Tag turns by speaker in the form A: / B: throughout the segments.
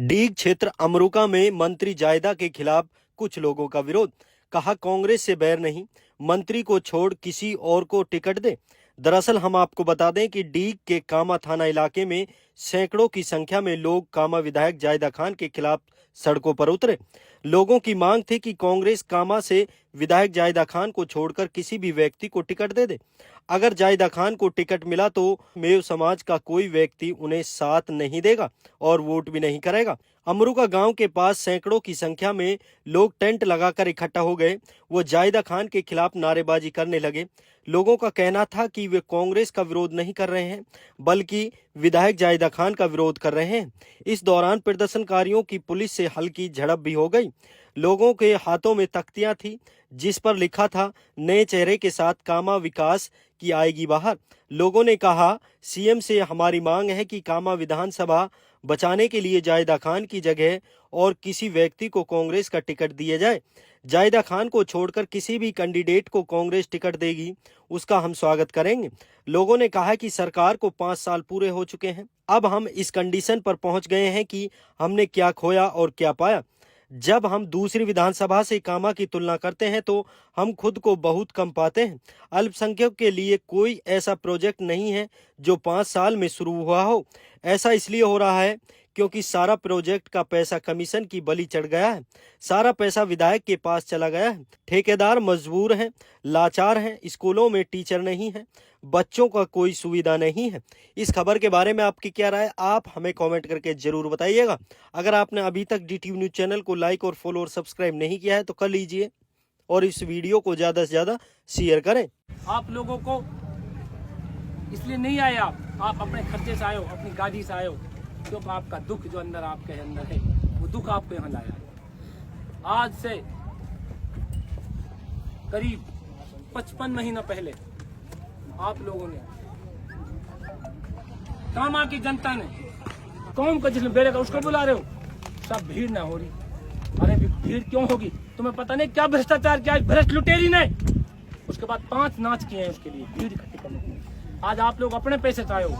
A: डीग क्षेत्र अमरुका में मंत्री जायदा के खिलाफ कुछ लोगों का विरोध। कहा कांग्रेस से बैर नहीं, मंत्री को छोड़ किसी और को टिकट दे। दरअसल हम आपको बता दें कि डीग के कामा थाना इलाके में सैकड़ों की संख्या में लोग कामा विधायक जायदा खान के खिलाफ सड़कों पर उतरे। लोगों की मांग थी कि कांग्रेस कामा से विधायक जायदा खान को छोड़कर किसी भी व्यक्ति को टिकट दे दे। अगर जायदा खान को टिकट मिला तो मेव समाज का कोई व्यक्ति उन्हें साथ नहीं देगा और वोट भी नहीं करेगा। अमरुका गांव के पास सैकड़ों की संख्या में लोग टेंट लगाकर इकट्ठा हो गए। वो जायदा खान के खिलाफ नारेबाजी करने लगे। लोगों का कहना था कि वे कांग्रेस का विरोध नहीं कर रहे हैं, बल्कि विधायक जायदा खान का विरोध कर रहे हैं। इस दौरान प्रदर्शनकारियों की पुलिस से हल्की झड़प भी हो गई। लोगों के हाथों में तख्तियां थी जिस पर लिखा था, नए चेहरे के साथ कामा विकास की आएगी बाहर। लोगों ने कहा, सीएम से हमारी मांग है कि कामा विधानसभा बचाने के लिए जायदा खान की जगह और किसी व्यक्ति को कांग्रेस का टिकट दिया जाए। जायदा खान को छोड़कर किसी भी कैंडिडेट को कांग्रेस टिकट देगी, उसका हम स्वागत करेंगे। लोगों ने कहा कि सरकार को 5 साल पूरे हो चुके हैं। अब हम इस कंडीशन पर पहुंच गए हैं कि हमने क्या खोया और क्या पाया। जब हम दूसरी विधानसभा से कामा की तुलना करते हैं तो हम खुद को बहुत कम पाते हैं। अल्पसंख्यक के लिए कोई ऐसा प्रोजेक्ट नहीं है जो 5 साल में शुरू हुआ हो। ऐसा इसलिए हो रहा है क्योंकि सारा प्रोजेक्ट का पैसा कमीशन की बलि चढ़ गया है। सारा पैसा विधायक के पास चला गया है। ठेकेदार मजबूर हैं, लाचार हैं, स्कूलों में टीचर नहीं है, बच्चों का कोई सुविधा नहीं है। इस खबर के बारे में आपकी क्या राय, आप हमें कमेंट करके जरूर बताइएगा। अगर आपने अभी तक DTV न्यूज चैनल को लाइक और फॉलो और सब्सक्राइब नहीं किया है तो कर लीजिए और इस वीडियो को ज्यादा से ज्यादा शेयर करें।
B: आप लोगों को इसलिए नहीं आए, आप अपने खर्चे से आए हो, अपनी गाड़ी से आए हो, क्योंकि आपका दुख जो अंदर आपके अंदर है वो दुख आपको यहाँ लाया। आज से करीब 55 महीना पहले आप लोगों ने, कामा की जनता ने, कौम का जिसमें बेड़े का उसको बुला रहे हो, सब भीड़ ना हो रही। अरे भीड़ क्यों होगी? तुम्हें पता नहीं क्या भ्रष्टाचार किया भ्रष्ट लुटेरी ने। उसके बाद 5 नाच किए हैं उसके लिए भीड़ इकट्ठी करने के लिए। आज आप लोग अपने पैसे से आए हो,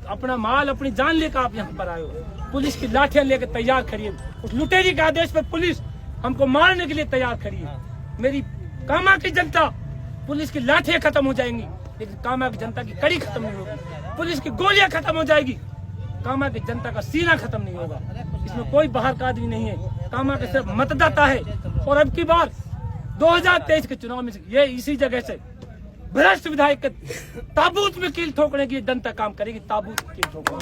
B: अपना माल अपनी जान लेकर आप यहाँ पर आए हो। पुलिस की लाठियां लेकर तैयार खड़ी है। उस लुटेरी के आदेश पर पुलिस हमको मारने के लिए तैयार खड़ी है। मेरी कामा की जनता, पुलिस की लाठियां खत्म हो जाएंगी लेकिन कामा की जनता की कड़ी खत्म नहीं होगी। पुलिस की गोलियां खत्म हो जाएगी, कामा की जनता का सीना खत्म नहीं होगा। इसमें कोई बाहर का आदमी नहीं है, कामा के सिर्फ मतदाता है। और अब की बार 2023 के चुनाव में ये इसी जगह से भ्रष्ट विधायक के ताबूत में कील ठोकने की जनता काम करेगी। ताबूत में कील ठोकने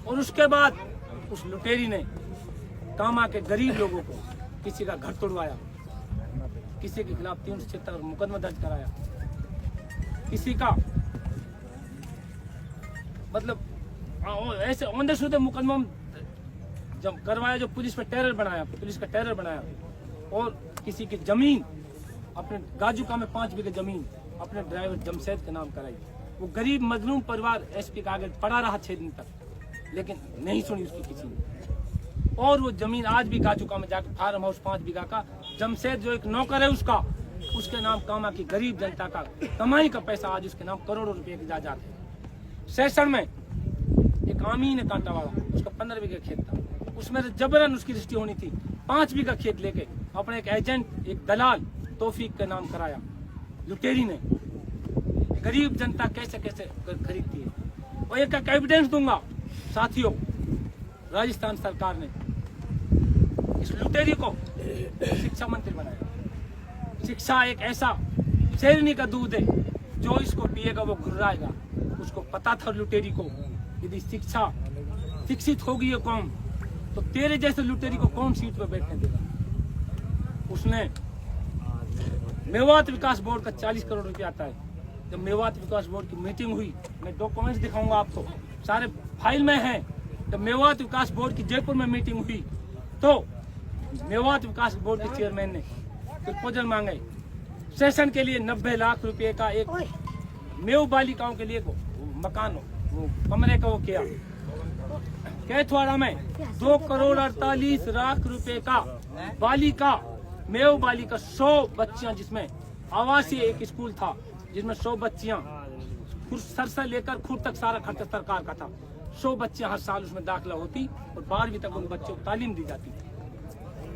B: और उसके बाद उस लुटेरी ने कामा के गरीब लोगों को, किसी का घर तोड़वाया, किसी के खिलाफ 376 मुकदमा दर्ज कराया, किसी का मतलब ऐसे औंधे सूधे मुकदमा जब करवाया, जो पुलिस पे टेरर बनाया, पुलिस का टेरर बनाया। और किसी की जमीन, अपने गाजुका में 5 बीघे जमीन अपने ड्राइवर जमशेद के नाम कराई। वो गरीब मजलूम परिवार SP का आगे पड़ा रहा 6 दिन तक, लेकिन नहीं सुनी उसकी किसी ने। और वो जमीन आज भी गाजुका में जाकर फार्म हाउस 5 बीघा का, जमशेद जो एक नौकर है उसका, उसके नाम कामा की गरीब जनता का कमाई का पैसा आज उसके नाम करोड़ों रुपए की जायदाद है। सेशन में एक आमीन है कांटा वाला, उसका 15 बीघे खेत था, उसमें जबरन उसकी रजिस्ट्री होनी थी। 5 बीघा खेत लेके अपने एक एजेंट, एक दलाल तौफीक के नाम कराया लुटेरी ने। गरीब जनता कैसे कैसे खरीदती है। और एक एविडेंस दूंगा साथियों, राजस्थान सरकार ने इस लुटेरी को शिक्षा मंत्री बनाया। शिक्षा एक ऐसा शेरनी का दूध है, जो इसको पिएगा वो घुर्राएगा। उसको पता था लुटेरी को, यदि शिक्षा शिक्षित होगी ये कौम तो तेरे जैसे लुटेरी को कौन सीट पर बैठने देगा। उसने मेवात विकास बोर्ड का 40 करोड़ रुपया आता है। जब मेवात विकास बोर्ड की मीटिंग हुई, मैं डॉक्यूमेंट्स दिखाऊंगा आपको, सारे फाइल में हैं। जब मेवात विकास बोर्ड की जयपुर में मीटिंग हुई तो मेवात विकास बोर्ड के चेयरमैन ने प्रपोजल मांगे सेशन के लिए 90 लाख रुपए का, एक मेव बालिकाओं के लिए मकान, वो कमरे का वो किया। कैथवाड़ा में 2 करोड़ 48 लाख रुपए का बालिका, मेव बालिका 100 बच्चियां, जिसमें आवासीय एक स्कूल था जिसमें 100 बच्चियां सर से लेकर खुद तक सारा खर्चा सरकार का था। 100 बच्चे हर साल उसमें दाखिला होती और 12वीं तक उन बच्चों को तालीम दी जाती।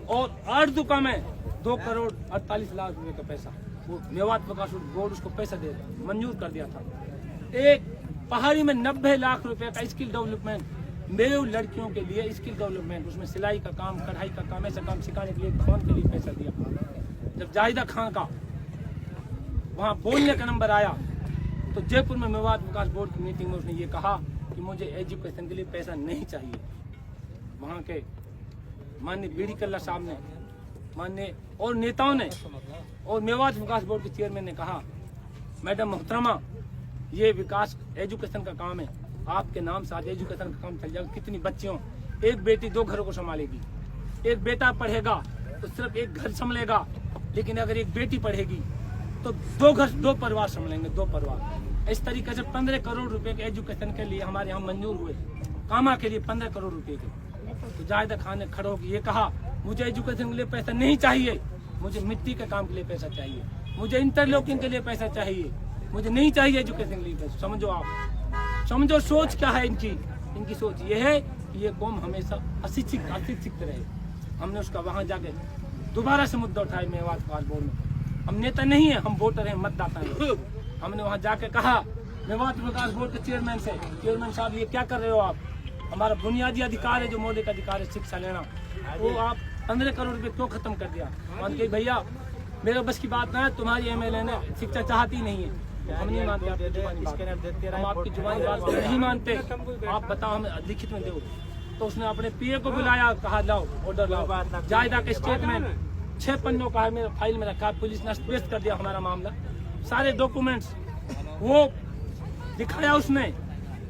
B: और अर्धुका में 2 करोड़ 48 लाख रुपए का पैसा वो मेवात विकास बोर्ड उसको पैसा मंजूर कर दिया था। एक पहाड़ी में 90 लाख रुपए का स्किल डेवलपमेंट, मेरे लड़कियों के लिए स्किल डेवलपमेंट, उसमें सिलाई का काम, कढ़ाई का काम, ऐसा काम सिखाने के लिए भवन के लिए पैसा दिया। जब जाहिदा खान का वहाँ बोलने का नंबर आया तो जयपुर में मेवात विकास बोर्ड की मीटिंग में उसने ये कहा कि मुझे एजुकेशन के लिए पैसा नहीं चाहिए। वहाँ के माननीय बीडी कल्ला साहब ने, माननीय और नेताओं ने और मेवात विकास बोर्ड के चेयरमैन ने कहा, मैडम मोहतरमा, ये विकास एजुकेशन का काम है, आपके नाम से आज एजुकेशन का काम चल जाएगा। कितनी बच्चियों, एक बेटी 2 घरों को संभालेगी, एक बेटा पढ़ेगा तो सिर्फ एक घर संभलेगा, लेकिन अगर एक बेटी पढ़ेगी तो 2 घर 2 परिवार संभलेंगे, 2 परिवार। इस तरीके से 15 करोड़ रुपए के एजुकेशन के लिए हमारे यहाँ मंजूर हुए, कामा के लिए 15 करोड़ रुपए के। तो जाहिदा खान ने खड़े होकर ये कहा, मुझे एजुकेशन के लिए पैसा नहीं चाहिए, मुझे मिट्टी के काम के लिए पैसा चाहिए, मुझे इंटरलॉकिंग के लिए पैसा चाहिए, मुझे नहीं चाहिए एजुकेशन के लिए पैसा। समझो आप, समझो सोच क्या है इनकी सोच ये है कि ये कौम हमेशा अशिक्षित रहे। हमने उसका वहां जाके दोबारा से मुद्दा उठाया मेवात विकास बोर्ड में। हम नेता नहीं है, हम वोटर हैं, मतदाता हैं। हमने वहां जाके कहा मेवात विकास बोर्ड के चेयरमैन से, चेयरमैन साहब ये क्या कर रहे हो आप, हमारा बुनियादी अधिकार है जो मौलिक अधिकार है शिक्षा लेना, वो आप 15 करोड़ रुपए क्यों खत्म कर दिया। मान के भैया मेरे बस की बात ना है, तुम्हारी एमएलए ने शिक्षा चाहती नहीं है, हम नहीं मानते आपकी जुबानी बात, हम आपकी जुबानी बात को नहीं मानते, आप बताओ हमें लिखित में दो। तो उसने अपने पीए को बुलाया, कहा लाओ ऑर्डर लाओ, जायदा का स्टेटमेंट 6 पन्नों का है, मेरे फाइल में रखा, पुलिस ने पेश कर दिया हमारा मामला, सारे डॉक्यूमेंट्स वो दिखाया उसने।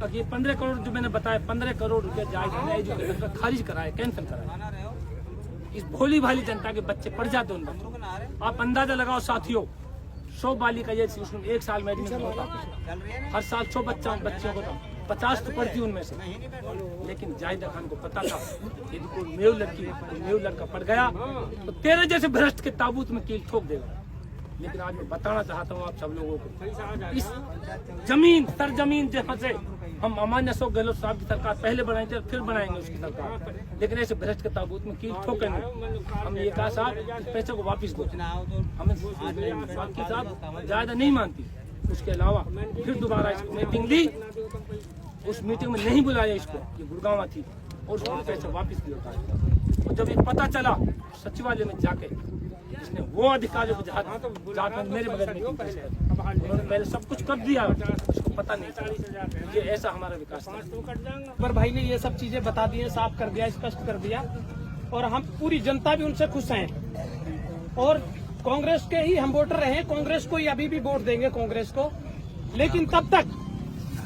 B: और ये 15 करोड़ जो मैंने बताया, 15 करोड़ रुपए जायदा एजुकेशन का खारिज कराया, कैंसिल कराया। इस भोली भाली जनता के बच्चे पढ़ जाते उन बच्चों को। आप अंदाजा लगाओ साथियों, 100 बालिका ये उसमें 1 साल में एडमिशन होता, हर साल 100 बच्चों को था, 50 तो पढ़ती उनमें से। लेकिन जाहिदा खान को पता था यदि कोई मेव लड़का पढ़ गया तो तेरे जैसे भ्रष्ट के ताबूत में कील ठोक देगा। लेकिन आज मैं बताना चाहता हूँ आप सब लोगों को, इस सरजमीन जहाँ से हम अमान्य अशोक गहलोत साहब की सरकार पहले बनाई थी, फिर बनाएंगे उसकी सरकार, लेकिन ऐसे भ्रष्ट के ताबूत में कील ठोकेंगे। हमने ये कहा साहब इस पैसे को वापस दो, हमें साहब ज्यादा नहीं मानती। उसके अलावा फिर दोबारा इसको मीटिंग ली, उस मीटिंग में नहीं बुलाया इसको, ये गुड़गांव थी, और उसको पैसे वापस दिया। और जब ये पता चला सचिवालय में जाके इसने वो अधिकारियों को जहाँ मेरे बगैर मीटिंग उन्होंने पहले सब कुछ कर दिया, उसको पता नहीं चला। ये ऐसा हमारा विकास है।
C: पर भाई ने ये सब चीजें बता दी है, साफ कर दिया, स्पष्ट कर दिया, और हम पूरी जनता भी उनसे खुश हैं। और कांग्रेस के ही हम वोटर रहे, कांग्रेस को ही अभी भी वोट देंगे, कांग्रेस को। लेकिन तब तक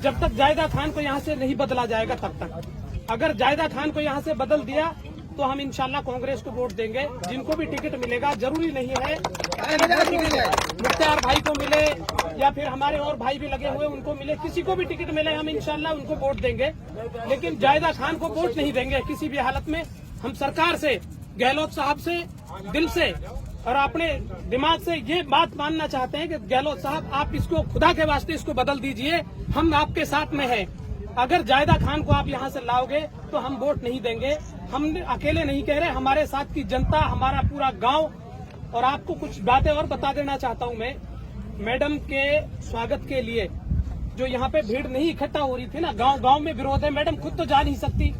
C: जब तक जायदा खान को यहाँ से नहीं बदला जाएगा तब तक। अगर जायदा खान को यहाँ से बदल दिया तो हम इंशाल्लाह कांग्रेस को वोट देंगे। जिनको भी टिकट मिलेगा, जरूरी नहीं है मुख्तार भाई को मिले या फिर हमारे और भाई भी लगे हुए उनको मिले, किसी को भी टिकट मिले हम इंशाल्लाह उनको वोट देंगे। लेकिन जायदा खान को वोट नहीं देंगे किसी भी हालत में। हम सरकार से, गहलोत साहब से दिल से और अपने दिमाग से ये बात मानना चाहते हैं कि गहलोत साहब आप इसको खुदा के वास्ते इसको बदल दीजिए, हम आपके साथ में हैं। अगर जायदा खान को आप यहाँ से लाओगे तो हम वोट नहीं देंगे। हम अकेले नहीं कह रहे, हमारे साथ की जनता, हमारा पूरा गांव। और आपको कुछ बातें और बता देना चाहता हूँ मैं, मैडम के स्वागत के लिए जो यहाँ पे भीड़ नहीं इकट्ठा हो रही थी ना, गांव में विरोध है, मैडम खुद तो जा नहीं सकती।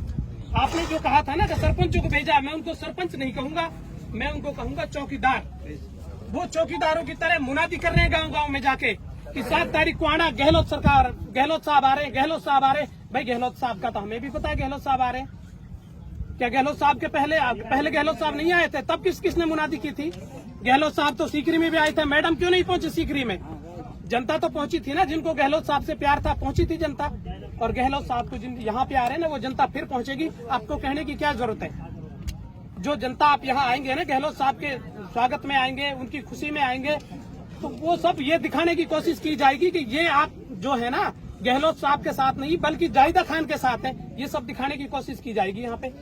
C: आपने जो कहा था ना कि सरपंचों को भेजा, मैं उनको सरपंच नहीं कहूंगा, मैं उनको कहूंगा चौकीदार। वो चौकीदारों की तरह मुनादी कर रहे हैं गाँव में जाके कि 7 तारीख को आना, गहलोत सरकार, गहलोत साहब आ रहे हैं, गहलोत साहब आ रहे हैं। भाई गहलोत साहब का तो हमें भी पता है गहलोत साहब आ रहे हैं। क्या गहलोत साहब के पहले गहलोत साहब नहीं आए थे? तब किसने मुनादी की थी? गहलोत साहब तो सीकरी में भी आए थे। मैडम क्यों नहीं पहुंची सीकरी में? जनता तो पहुंची थी ना, जिनको गहलोत साहब से प्यार था, पहुंची थी जनता। और गहलोत साहब को जिन यहाँ पे आ रहे हैं ना, वो जनता फिर पहुंचेगी। आपको कहने की क्या जरूरत है? जो जनता आप यहाँ आएंगे ना, गहलोत साहब के स्वागत में आएंगे, उनकी खुशी में आएंगे, तो वो सब ये दिखाने की कोशिश की जाएगी कि ये आप जो है ना गहलोत साहब के साथ नहीं बल्कि जायदा खान के साथ है, ये सब दिखाने की कोशिश की जाएगी यहाँ पे।